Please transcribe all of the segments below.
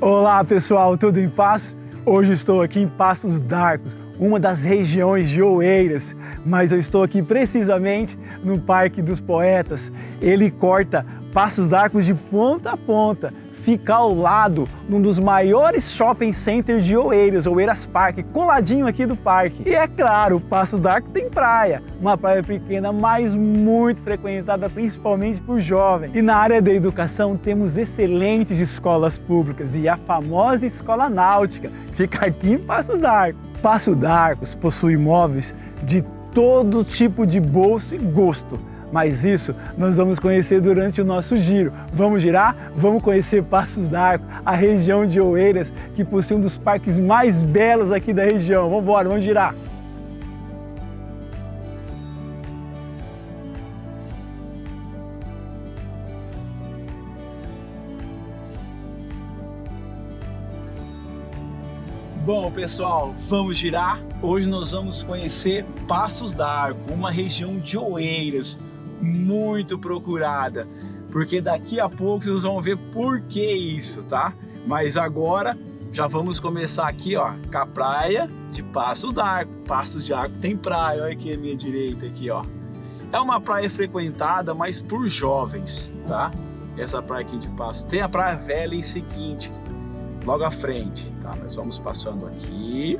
Olá pessoal, tudo em paz? Hoje estou aqui em Passos d'Arcos, uma das regiões de Oeiras, mas eu estou aqui precisamente no Parque dos Poetas. Ele corta Passos d'Arcos de ponta a ponta, fica ao lado de um dos maiores shopping centers de Oeiras, Oeiras Parque, coladinho aqui do parque. E é claro, Passos d'Arcos tem praia, uma praia pequena, mas muito frequentada principalmente por jovens. E na área da educação temos excelentes escolas públicas e a famosa Escola Náutica, que fica aqui em Passos d'Arcos. Passos d'Arcos possui imóveis de todo tipo de bolso e gosto. Mas isso nós vamos conhecer durante o nosso giro. Vamos girar? Vamos conhecer Passos d'Arcos, a região de Oeiras, que possui um dos parques mais belos aqui da região. Vamos embora, vamos girar! Bom, pessoal, vamos girar? Hoje nós vamos conhecer Passos d'Arcos, uma região de Oeiras muito procurada, porque daqui a pouco vocês vão ver por que isso, tá? Mas agora já vamos começar aqui, ó, com a praia de Passos d'Arcos. Passos d'Arcos tem praia, olha aqui à minha direita aqui, ó. É uma praia frequentada, mas por jovens, tá? Essa praia aqui de Passos. Tem a Praia Velha em seguinte, logo à frente, tá? Nós vamos passando aqui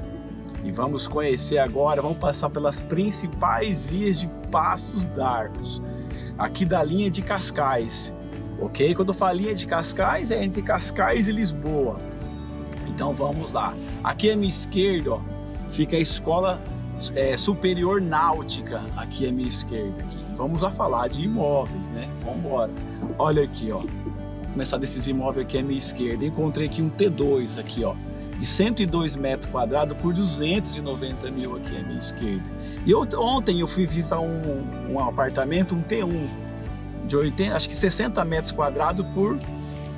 e vamos conhecer agora, vamos passar pelas principais vias de Passos d'Arcos, aqui da linha de Cascais, ok? Quando eu falo linha de Cascais, é entre Cascais e Lisboa. Então vamos lá. Aqui à minha esquerda, ó, fica a Escola Superior Náutica, aqui à minha esquerda. Aqui. Vamos a falar de imóveis, né? Vamos embora. Olha aqui, ó. Vou começar desses imóveis aqui à minha esquerda. Encontrei aqui um T2 aqui, ó, de 102 metros quadrados por 290 mil aqui à minha esquerda. E ontem eu fui visitar um apartamento, um T1, de 80, acho que 60 metros quadrados por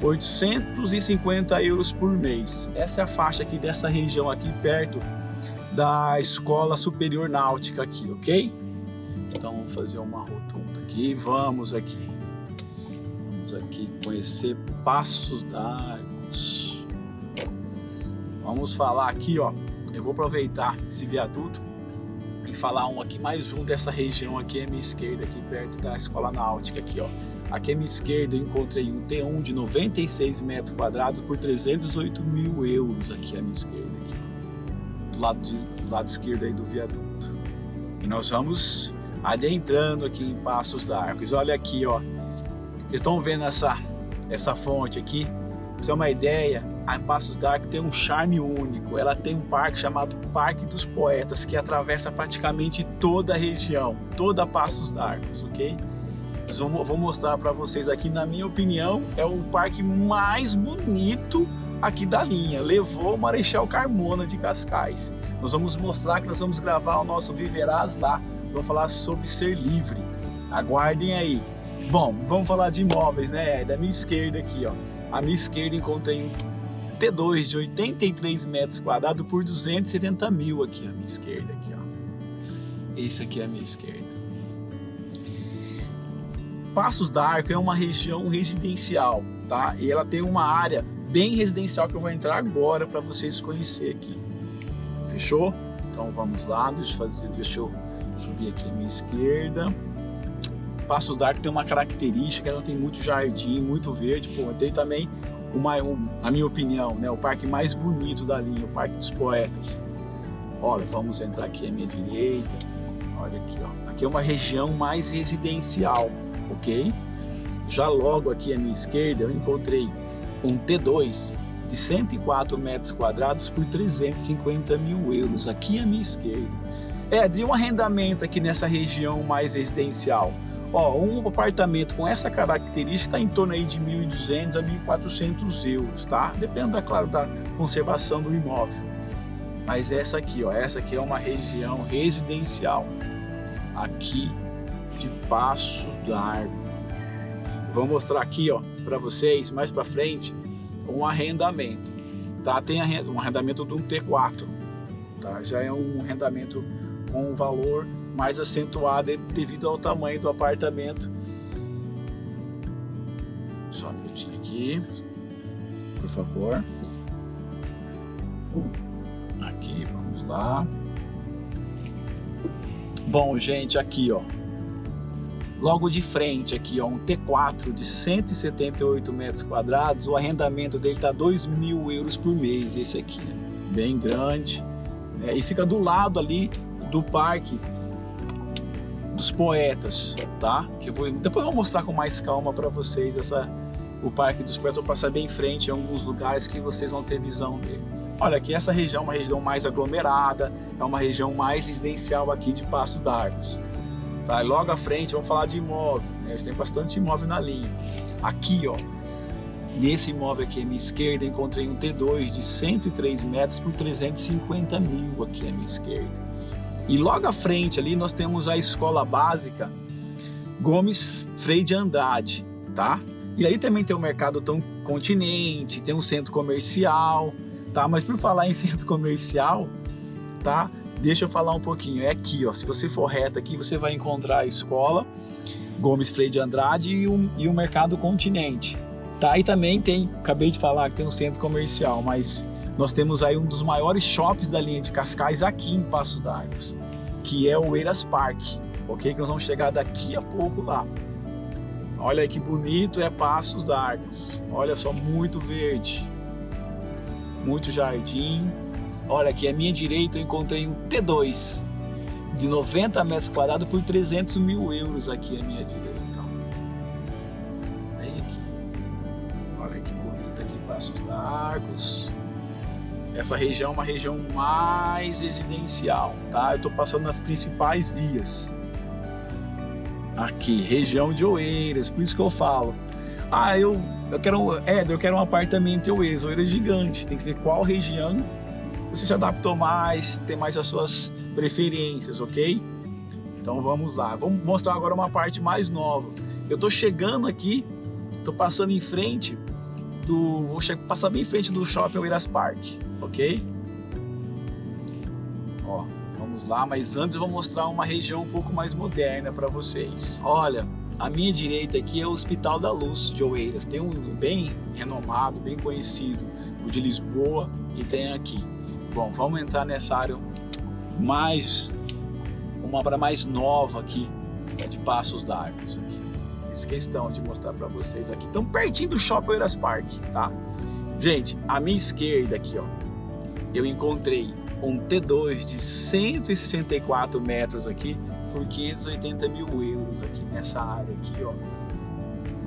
850 euros por mês. Essa é a faixa aqui dessa região aqui perto da Escola Superior Náutica aqui, ok? Então vamos fazer uma rotunda aqui, vamos aqui conhecer Passos d'Arcos. Vamos falar aqui, ó, eu vou aproveitar esse viaduto e falar mais um dessa região aqui à minha esquerda, aqui perto da Escola Náutica aqui, ó. Aqui à minha esquerda eu encontrei um T1 de 96 metros quadrados por 308 mil euros aqui à minha esquerda, aqui, ó, do lado esquerdo aí do viaduto. E nós vamos adentrando aqui em Passos d'Arcos. Olha aqui, ó, vocês estão vendo essa fonte aqui? Pra você ter uma ideia, a Passos d'Arcos tem um charme único. Ela tem um parque chamado Parque dos Poetas, que atravessa praticamente toda a região, toda Passos d'Arcos, ok? Vou mostrar para vocês aqui, na minha opinião, é o parque mais bonito aqui da linha. Levou o Marechal Carmona de Cascais. Nós vamos mostrar que nós vamos gravar o nosso Viverás lá. Vamos falar sobre ser livre. Aguardem aí. Bom, vamos falar de imóveis, né? Da minha esquerda aqui, ó. À minha esquerda encontrei um T2 de 83 metros quadrados por 270 mil aqui à minha esquerda, aqui, ó. Esse aqui é a minha esquerda. Passos d'Arcos é uma região residencial, tá? E ela tem uma área bem residencial que eu vou entrar agora para vocês conhecerem aqui. Fechou? Então vamos lá, deixa eu subir aqui à minha esquerda. Passos d'Arcos tem uma característica, ela tem muito jardim, muito verde, pô, tem também na minha opinião, né, o parque mais bonito da linha, o Parque dos Poetas. Olha, vamos entrar aqui à minha direita, olha aqui, ó, aqui é uma região mais residencial, ok? Já logo aqui à minha esquerda eu encontrei um T2 de 104 metros quadrados por 350 mil euros, aqui à minha esquerda. De um arrendamento aqui nessa região mais residencial. Ó, um apartamento com essa característica está em torno aí de 1.200 a 1.400 euros, tá? Depende, claro, da conservação do imóvel. Mas essa aqui, ó, essa aqui é uma região residencial aqui de Passos d'Arcos. Vou mostrar aqui, ó, para vocês mais para frente um arrendamento, tá? Tem um arrendamento de um T4, tá? Já é um arrendamento com um valor mais acentuado devido ao tamanho do apartamento. Só um minutinho aqui, por favor. Aqui, vamos lá. Bom, gente, aqui, ó. Logo de frente aqui, ó, um T4 de 178 metros quadrados, o arrendamento dele tá 2.000 euros por mês, esse aqui, né? Bem grande, né? E fica do lado ali do Parque dos Poetas, tá? Que depois eu vou mostrar com mais calma para vocês o Parque dos Poetas. Eu vou passar bem em frente em alguns lugares que vocês vão ter visão dele. Olha, aqui essa região é uma região mais aglomerada, é uma região mais residencial aqui de Passo d'Arcos. Tá, e logo à frente vamos falar de imóvel, né? A gente tem bastante imóvel na linha. Aqui, ó, nesse imóvel aqui à minha esquerda, encontrei um T2 de 103 metros por 350 mil aqui à minha esquerda. E logo à frente ali nós temos a escola básica Gomes Frei de Andrade, tá? E aí também tem o Mercado Continente, tem um centro comercial, tá? Mas por falar em centro comercial, tá? Deixa eu falar um pouquinho, é aqui, ó, se você for reto aqui, você vai encontrar a escola Gomes Frei de Andrade e o Mercado Continente, tá? E também tem, acabei de falar que tem um centro comercial, mas nós temos aí um dos maiores shoppings da linha de Cascais aqui em Passo d'Arcos, que é o Eiras Park, ok? Que nós vamos chegar daqui a pouco lá. Olha aí que bonito é Passo d'Arcos, olha só, muito verde, muito jardim. Olha aqui, à minha direita eu encontrei um T2 de 90 metros quadrados por 300 mil euros aqui à minha direita. Vem aqui. Olha que bonito aqui, Passo d'Arcos. Essa região é uma região mais residencial, tá? Eu estou passando nas principais vias. Aqui, região de Oeiras, por isso que eu falo. Ah, eu quero um apartamento em Oeiras. Oeiras é gigante, tem que ver qual região você se adaptou mais, tem mais as suas preferências, ok? Então vamos lá, vamos mostrar agora uma parte mais nova. Eu tô chegando aqui, tô passando em frente vou passar bem em frente do Shopping Eiras Park, ok? Ó, vamos lá, mas antes eu vou mostrar uma região um pouco mais moderna para vocês. Olha, à minha direita aqui é o Hospital da Luz de Oeiras, tem um bem renomado, bem conhecido, o de Lisboa, e tem aqui. Bom, vamos entrar nessa área uma área mais nova aqui, de Passos d'Arcos aqui. Fiz questão de mostrar para vocês aqui, tão pertinho do Shopping Eiras Park, tá? Gente, à minha esquerda aqui, ó, eu encontrei um T2 de 164 metros aqui por 580 mil euros aqui nessa área aqui, ó,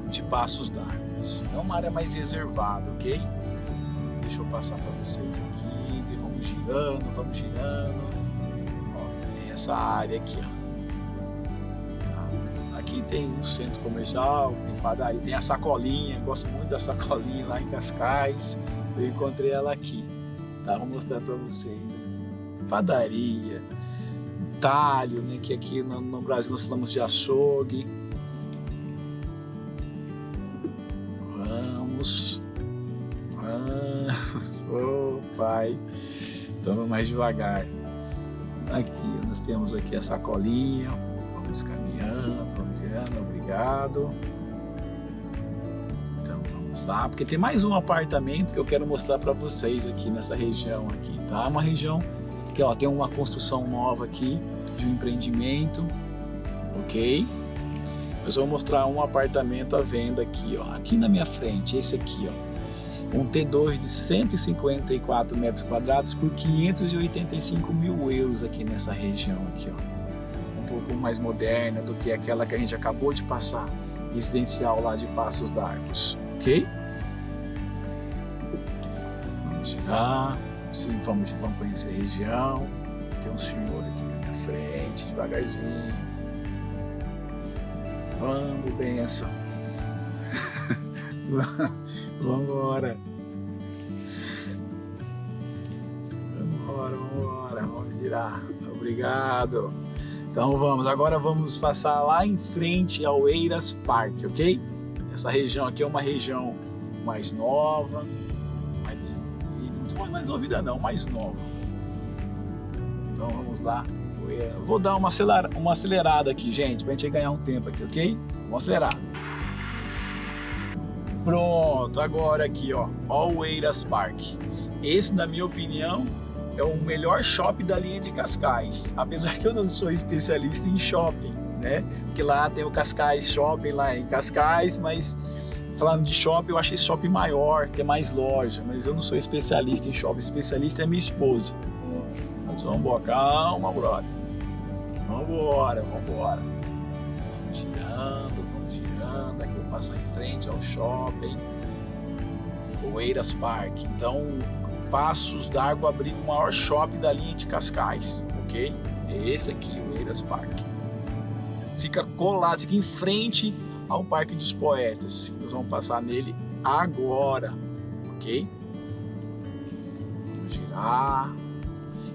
de Passos d'Arcos. É uma área mais reservada, ok? Deixa eu passar para vocês aqui. Vamos girando. Ó, essa área aqui, ó. Aqui tem um centro comercial, tem padaria, tem a sacolinha. Gosto muito da sacolinha lá em Cascais. Eu encontrei ela aqui, tá? Vou mostrar para vocês. Padaria, talho, né? Que aqui no Brasil nós falamos de açougue. Vamos. Oh, pai. Então vamos mais devagar. Aqui nós temos aqui a sacolinha. Vamos caminhando, vamos girando, obrigado. Então vamos lá, porque tem mais um apartamento que eu quero mostrar para vocês aqui nessa região aqui, tá? Uma região que, ó, tem uma construção nova aqui de um empreendimento, ok? Eu vou mostrar um apartamento à venda aqui, ó, aqui na minha frente, esse aqui, ó. Um T2 de 154 metros quadrados por 585 mil euros aqui nessa região aqui, ó. Um pouco mais moderna do que aquela que a gente acabou de passar, residencial lá de Passos d'Arcos, ok? Vamos girar, vamos conhecer a região. Tem um senhor aqui na minha frente, devagarzinho. Vamos, benção. Vambora. Vamos girar. Obrigado. Então agora vamos passar lá em frente ao Eiras Park, ok? Essa região aqui é uma região mais nova, mais desenvolvida não, mais nova. Então vamos lá. Vou dar uma acelerada aqui, gente, pra gente ganhar um tempo aqui, ok? Vamos acelerar. Pronto, agora aqui, ó o Eiras Park. Esse, na minha opinião, é o melhor shopping da linha de Cascais. Apesar que eu não sou especialista em shopping, né? Porque lá tem o Cascais Shopping lá em Cascais, mas falando de shopping, eu achei esse shopping maior, tem mais loja, mas eu não sou especialista em shopping. Especialista é minha esposa. Mas vamos embora, calma, brother. Vambora. Vamos girando. Aqui eu vou passar em frente ao shopping. Oeiras Park. Então, Passos d'Arco abriga o maior shopping da linha de Cascais, ok? É esse aqui, o Oeiras Park. Fica colado, fica em frente ao Parque dos Poetas. Nós vamos passar nele agora, ok? Vamos girar.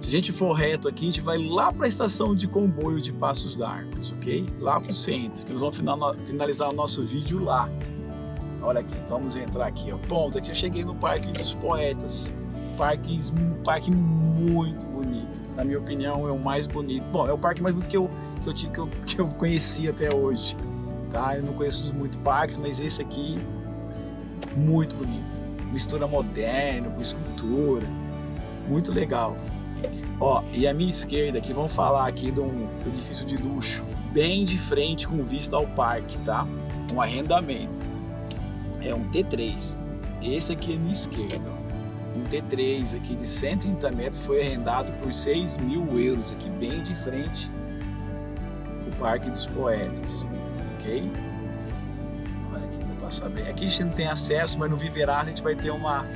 Se a gente for reto aqui, a gente vai lá para a estação de comboio de Passos d'Arco, ok? Lá para o centro, que nós vamos finalizar o nosso vídeo lá. Olha aqui, vamos entrar aqui, ó. Ponto, aqui eu cheguei no Parque dos Poetas. Um parque muito bonito. Na minha opinião, é o mais bonito. Bom, é o parque mais bonito que eu conheci até hoje. Tá? Eu não conheço muito parques, mas esse aqui, muito bonito. Mistura moderna com escultura. Muito legal. Ó, e à minha esquerda aqui, vamos falar aqui de um edifício de luxo, bem de frente com vista ao parque, tá? Um arrendamento. É um T3. Esse aqui é à minha esquerda, ó. Um T3 aqui de 130 metros foi arrendado por 6 mil euros aqui, bem de frente o Parque dos Poetas, ok? Olha aqui, vou passar bem. Aqui a gente não tem acesso, mas no Viverá a gente vai ter uma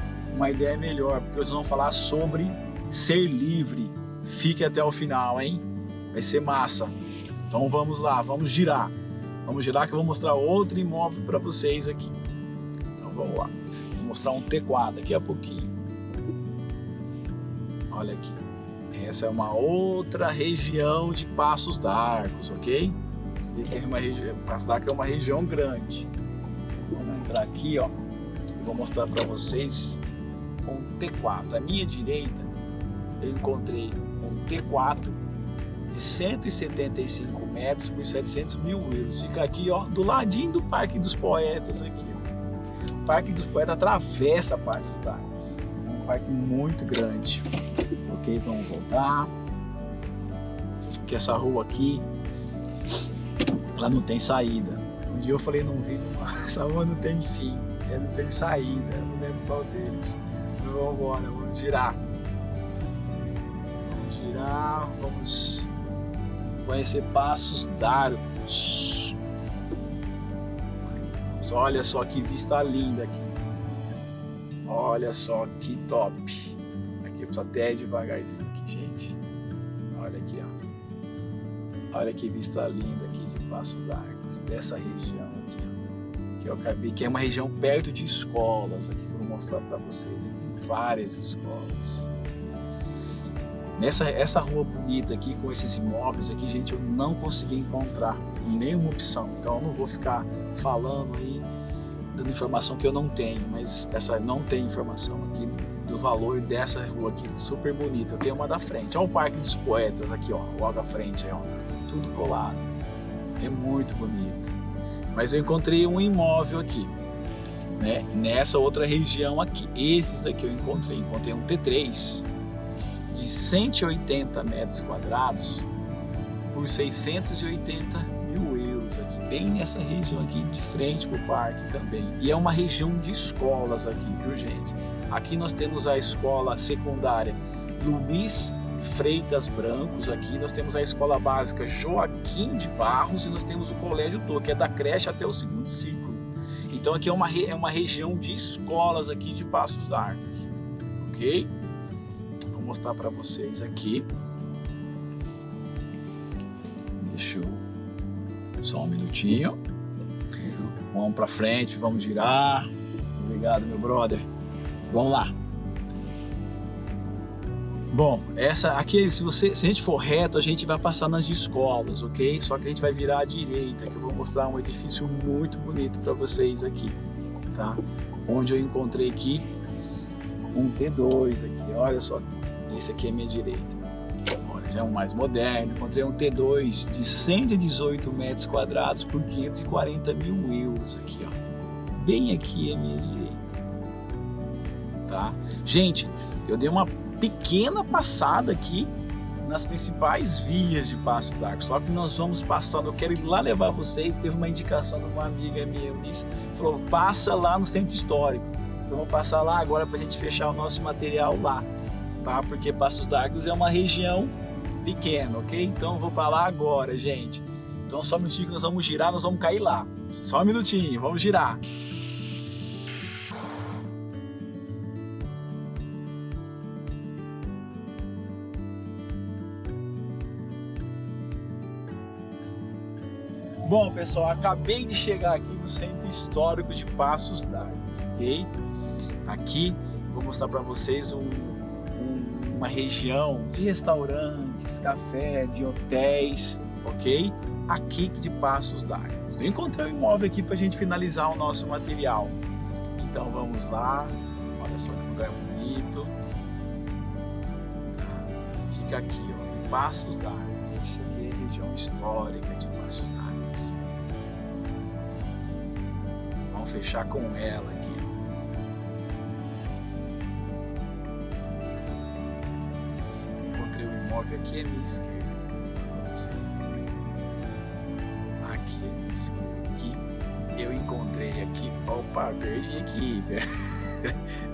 ideia melhor, porque nós vamos falar sobre ser livre. Fique até o final, hein? Vai ser massa. Então vamos lá, vamos girar. Vamos girar que eu vou mostrar outro imóvel para vocês aqui. Então vamos lá. Vou mostrar um T4 daqui a pouquinho. Olha aqui, essa é uma outra região de Passos d'Arco, ok? Passos d'Arco é uma região grande. Vamos entrar aqui, ó. Eu vou mostrar para vocês um T4. À minha direita, eu encontrei um T4 de 175 metros por 700 mil euros. Fica aqui, ó, do ladinho do Parque dos Poetas aqui, ó. O Parque dos Poetas atravessa a Passos d'Arco. É um parque muito grande. Ok, vamos voltar. Que essa rua aqui, ela não tem saída. Um dia eu falei num vídeo, essa rua não tem fim, ela não tem saída, eu não lembro qual deles. Então vamos embora, vamos girar. Vamos conhecer Passos d'Arco. Olha só que vista linda aqui. Olha só que top. Aqui eu preciso até devagarzinho aqui, gente. Olha aqui, ó. Olha que vista linda aqui de Passos d'Arco, dessa região aqui, ó. Que eu acabei, que é uma região perto de escolas aqui que eu vou mostrar para vocês. Tem várias escolas. Essa rua bonita aqui, com esses imóveis aqui, gente, eu não consegui encontrar nenhuma opção. Então eu não vou ficar falando aí, dando informação que eu não tenho, mas essa não tem informação aqui do valor dessa rua aqui, super bonita. Tem uma da frente, olha o Parque dos Poetas aqui, ó, logo à frente, ó, tudo colado. É muito bonito. Mas eu encontrei um imóvel aqui, né, nessa outra região aqui. Esses daqui eu encontrei um T3 de 180 metros quadrados por 680 mil euros aqui, bem nessa região aqui de frente para o parque também. E é uma região de escolas aqui, viu, gente? Aqui nós temos a escola secundária Luiz Freitas Brancos, aqui nós temos a escola básica Joaquim de Barros e nós temos o Colégio Tô, que é da creche até o segundo ciclo. Então aqui é uma região de escolas aqui de Passos d'Arco, ok? Vou mostrar para vocês aqui. Deixa eu só um minutinho. Vamos para frente, vamos girar. Obrigado, meu brother. Vamos lá. Bom, essa aqui, se a gente for reto, a gente vai passar nas escolas, ok? Só que a gente vai virar à direita, que eu vou mostrar um edifício muito bonito para vocês aqui, tá? Onde eu encontrei aqui um T2 aqui, olha só. Esse aqui é a minha direita. Olha, já é um mais moderno. Encontrei um T2 de 118 metros quadrados por 540 mil euros aqui, ó. Bem aqui à minha direita. Tá? Gente, eu dei uma pequena passada aqui nas principais vias de Passo d'Arco. Só que nós vamos passando, eu quero ir lá levar vocês. Teve uma indicação de uma amiga minha, Eunice, falou, passa lá no centro histórico. Então eu vou passar lá agora para a gente fechar o nosso material lá, tá? Porque Passos d'Arcos é uma região pequena, ok? Então eu vou para lá agora, gente. Então só um minutinho que nós vamos girar, nós vamos cair lá. Só um minutinho, vamos girar. Bom, pessoal, acabei de chegar aqui no Centro Histórico de Passos d'Arcos, ok? Aqui vou mostrar para vocês uma região de restaurantes, café, de hotéis, ok? Aqui de Passos d'Arcos. Eu encontrei um imóvel aqui para a gente finalizar o nosso material. Então vamos lá, olha só que lugar bonito. Fica aqui, ó, em Passos d'Arcos. Essa aqui é a região histórica de Passos d'Arcos. Vamos fechar com ela aqui. Encontrei o imóvel aqui à minha esquerda. Aqui à minha esquerda. Aqui eu encontrei aqui. Opa, perdi aqui.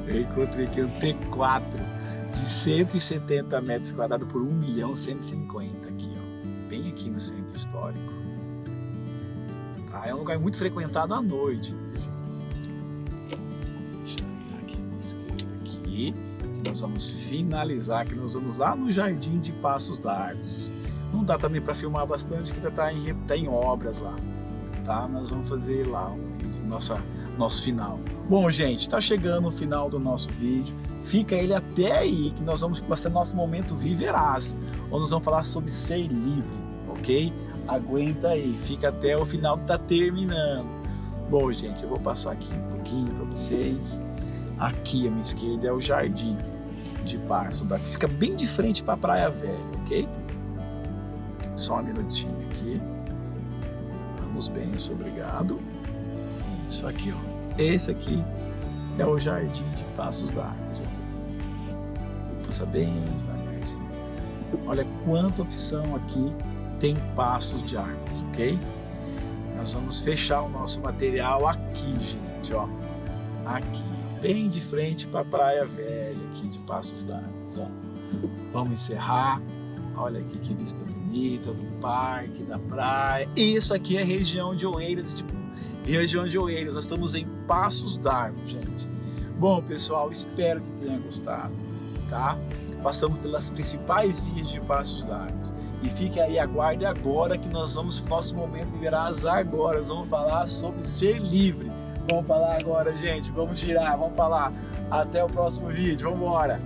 Eu encontrei aqui um T4 de 170 metros quadrados por 1.150.000 aqui, ó. Bem aqui no centro histórico. Tá? É um lugar muito frequentado à noite. Aqui, nós vamos finalizar, que nós vamos lá no Jardim de Passos d'Arcos. Não dá também para filmar bastante, que tá em obras lá, tá? Nós vamos fazer lá um vídeo, nosso final. Bom, gente, está chegando o final do nosso vídeo. Fica ele até aí, que nós vamos passar nosso momento Viverás, onde nós vamos falar sobre ser livre, ok? Aguenta aí, fica até o final que tá terminando. Bom, gente, eu vou passar aqui um pouquinho para vocês. Aqui à minha esquerda é o Jardim de Passos d'Arcos, fica bem de frente para a Praia Velha, ok? Só um minutinho aqui. Vamos bem, isso, obrigado. Isso aqui, ó. Esse aqui é o Jardim de Passos d'Arcos. Vou passar bem devagarzinho. Olha quanta opção aqui tem Passos de Arcos, ok? Nós vamos fechar o nosso material aqui, gente, ó. Aqui. Bem de frente para a Praia Velha aqui de Passos d'Arcos, ó. Vamos encerrar. Olha aqui que vista bonita do parque, da praia. Isso aqui é região de Oeiras, Nós estamos em Passos d'Arcos, gente. Bom, pessoal, espero que tenha gostado, tá? Passamos pelas principais vias de Passos d'Arcos. E fique aí, aguarde agora que nós vamos pro nosso momento Viverás agora. Nós vamos falar sobre ser livre. Vamos falar agora, gente. Vamos girar, vamos falar. Até o próximo vídeo. Vamos embora.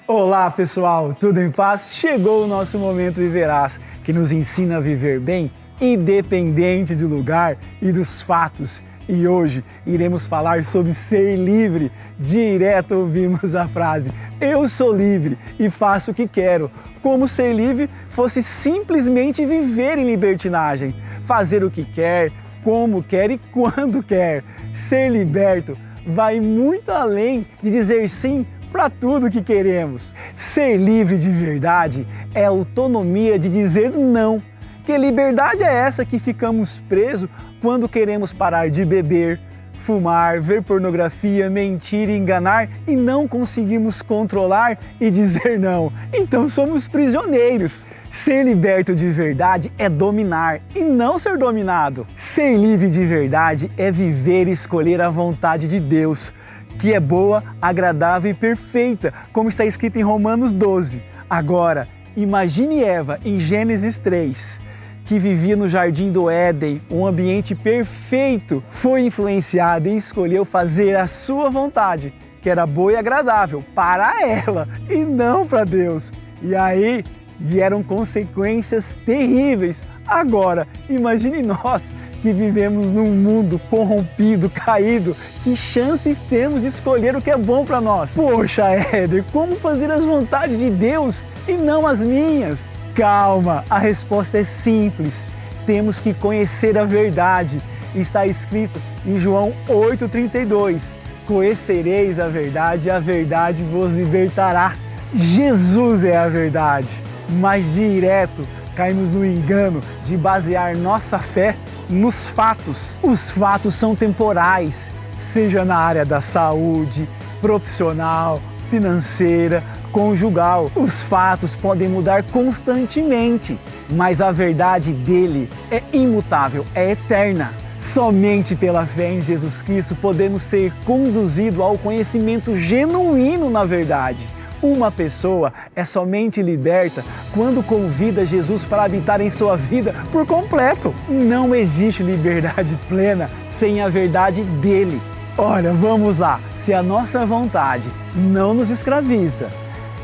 Olá, pessoal. Tudo em paz? Chegou o nosso momento Viverás, que nos ensina a viver bem, independente do lugar e dos fatos. E hoje iremos falar sobre ser livre. Direto ouvimos a frase, eu sou livre e faço o que quero. Como ser livre fosse simplesmente viver em libertinagem, fazer o que quer, como quer e quando quer. Ser liberto vai muito além de dizer sim para tudo que queremos. Ser livre de verdade é a autonomia de dizer não. Que liberdade é essa que ficamos presos quando queremos parar de beber, fumar, ver pornografia, mentir e enganar e não conseguimos controlar e dizer não? Então somos prisioneiros. Ser liberto de verdade é dominar e não ser dominado. Ser livre de verdade é viver e escolher a vontade de Deus, que é boa, agradável e perfeita, como está escrito em Romanos 12. Agora, imagine Eva em Gênesis 3, que vivia no jardim do Éden, um ambiente perfeito, foi influenciada e escolheu fazer a sua vontade, que era boa e agradável para ela e não para Deus. E aí vieram consequências terríveis. Agora, imagine nós que vivemos num mundo corrompido, caído, que chances temos de escolher o que é bom para nós? Poxa, Éder, como fazer as vontades de Deus e não as minhas? Calma, a resposta é simples. Temos que conhecer a verdade. Está escrito em João 8,32. Conhecereis a verdade e a verdade vos libertará. Jesus é a verdade, mas direto caímos no engano de basear nossa fé nos fatos. Os fatos são temporais, seja na área da saúde, profissional, financeira, conjugal. Os fatos podem mudar constantemente, mas a verdade dele é imutável, é eterna. Somente pela fé em Jesus Cristo podemos ser conduzidos ao conhecimento genuíno na verdade. Uma pessoa é somente liberta quando convida Jesus para habitar em sua vida por completo. Não existe liberdade plena sem a verdade dele. Olha, vamos lá. Se a nossa vontade não nos escraviza,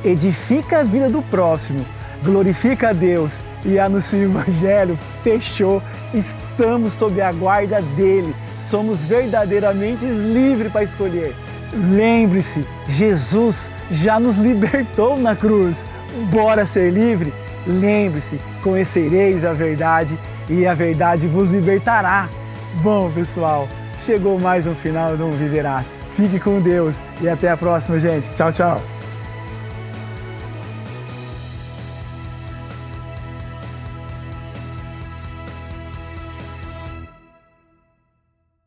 edifica a vida do próximo, glorifica a Deus e anuncia o Evangelho, fechou, estamos sob a guarda dele. Somos verdadeiramente livres para escolher. Lembre-se, Jesus já nos libertou na cruz. Bora ser livre? Lembre-se, conhecereis a verdade e a verdade vos libertará. Bom, pessoal, chegou mais um final do Viverás. Fique com Deus e até a próxima, gente. Tchau, tchau.